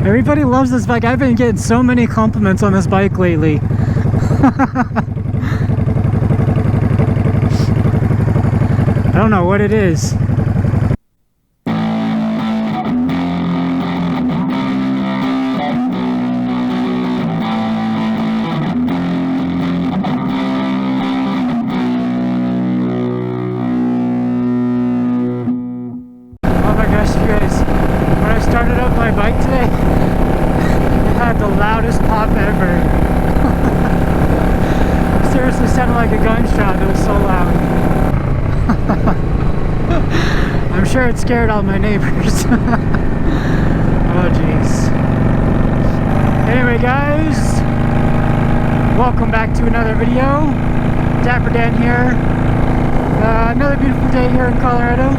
Everybody loves this bike. I've been getting so many compliments on this bike lately. I don't know what it is. Bike today, it had the loudest pop ever. Seriously sounded like a gunshot. It was so loud. I'm sure it scared all my neighbors. Oh jeez. Anyway guys, welcome back to another video. Dapper Dan here. Another beautiful day here in Colorado.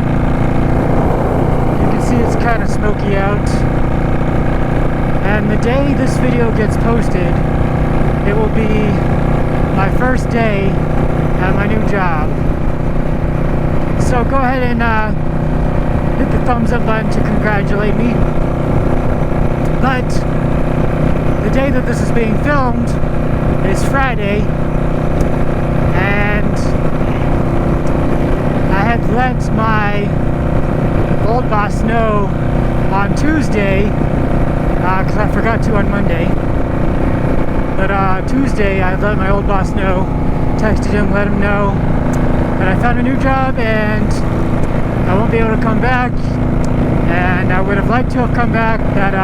You can see it's kind of smoky out. And the day this video gets posted, it will be my first day at my new job. So go ahead and hit the thumbs up button to congratulate me. But the day that this is being filmed is Friday, and I had let my old boss know on Tuesday, because I forgot to on Monday. But Tuesday I let my old boss know, texted him, let him know that I found a new job and I won't be able to come back. And I would have liked to have come back, that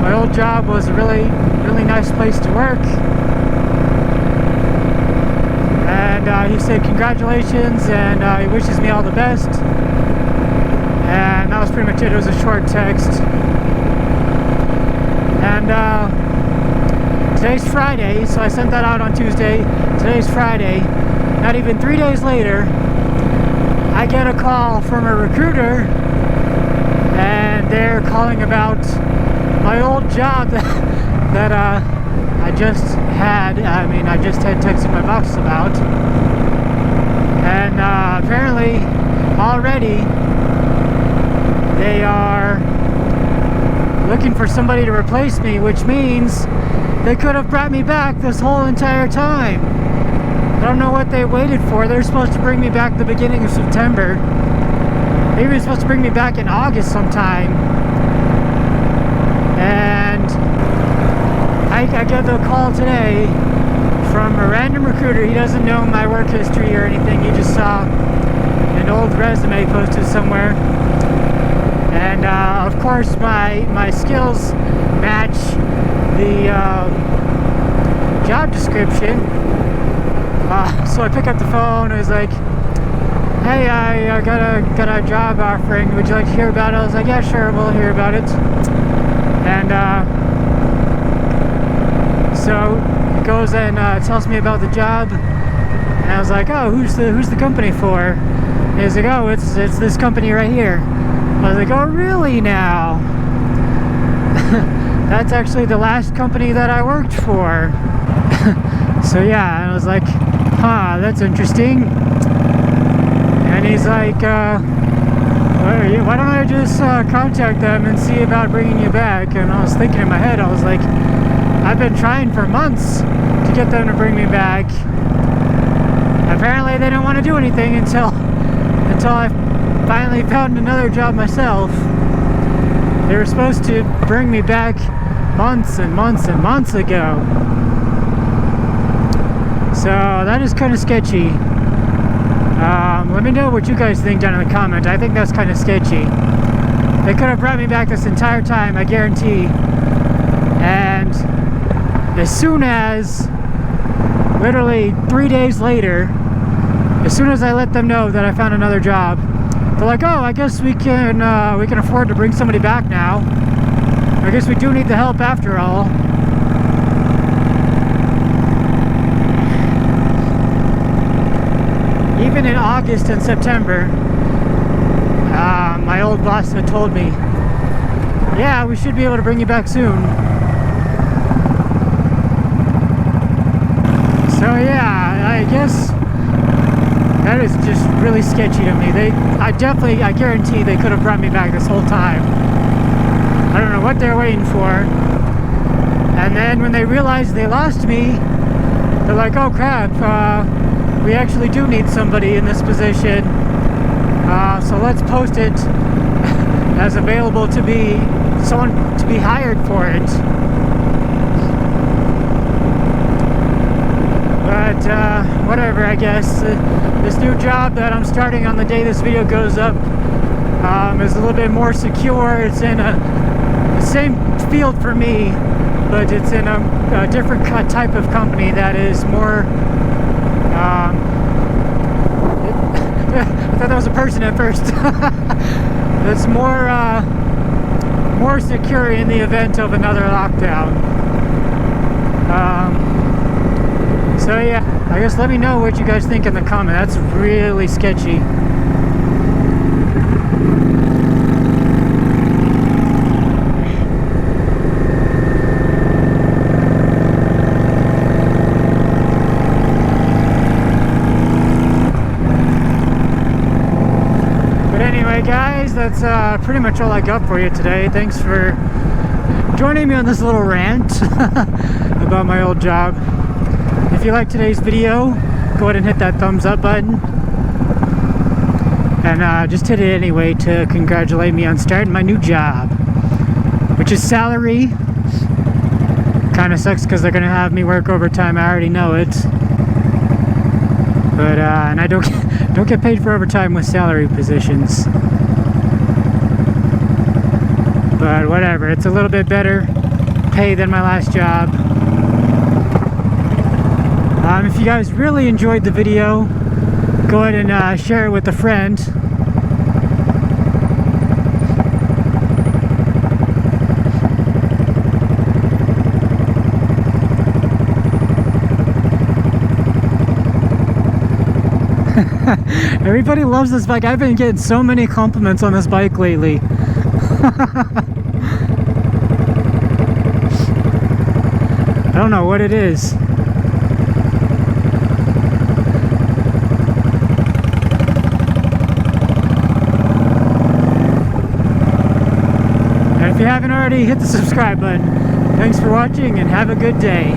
my old job was a really nice place to work. And he said congratulations, and he wishes me all the best. And that was pretty much it. It was a short text. And today's Friday, so I sent that out on Tuesday. Today's Friday. Not even 3 days later, I get a call from a recruiter, and they're calling about my old job that I just had. I mean, I just had texted my boss about. And apparently, already, they are looking for somebody to replace me, which means they could have brought me back this whole entire time. I don't know what they waited for. They're supposed to bring me back the beginning of September. They were supposed to bring me back in August sometime. And I get the call today from a random recruiter. He doesn't know my work history or anything. He just saw an old resume posted somewhere. And of course my skills match the job description. So I pick up the phone. I was like, hey, I got a job offering. Would you like to hear about it? I was like, yeah, sure, we'll hear about it. And so he goes and tells me about the job. And I was like, oh, who's the company for? And he's like, oh, it's this company right here. I was like, oh, really now? That's actually the last company that I worked for. So yeah, and I was like, huh, that's interesting. And he's like, why don't I just contact them and see about bringing you back? And I was thinking in my head, I was like, I've been trying for months to get them to bring me back. Apparently they didn't want to do anything until I finally found another job myself. They were supposed to bring me back months and months and months ago. So that is kind of sketchy. Let me know what you guys think down in the comment. I think that's kind of sketchy. They could have brought me back this entire time, I guarantee. And as soon as, literally 3 days later, as soon as I let them know that I found another job, they're like, oh, I guess we can afford to bring somebody back now. I guess we do need the help after all. Even in August and September, my old boss had told me, yeah, we should be able to bring you back soon. So yeah, I guess that is just really sketchy to me. I guarantee they could have brought me back this whole time. I don't know what they're waiting for. And then when they realize they lost me, they're like, oh crap, we actually do need somebody in this position. So let's post it as available to be someone to be hired for it. But whatever, I guess. This new job that I'm starting on the day this video goes up is a little bit more secure. It's in the same field for me, but it's in a different type of company that is more I thought that was a person at first. It's more secure in the event of another lockdown. So yeah, I guess let me know what you guys think in the comment. That's really sketchy. Guys, that's pretty much all I got for you today. Thanks for joining me on this little rant about my old job. If you liked today's video, go ahead and hit that thumbs up button, and just hit it anyway to congratulate me on starting my new job, which is salary. Kind of sucks because they're gonna have me work overtime. I already know it, but and I don't get paid for overtime with salary positions. But whatever, it's a little bit better pay than my last job. If you guys really enjoyed the video, go ahead and share it with a friend. Everybody loves this bike. I've been getting so many compliments on this bike lately. I don't know what it is. And if you haven't already, hit the subscribe button. Thanks for watching and have a good day.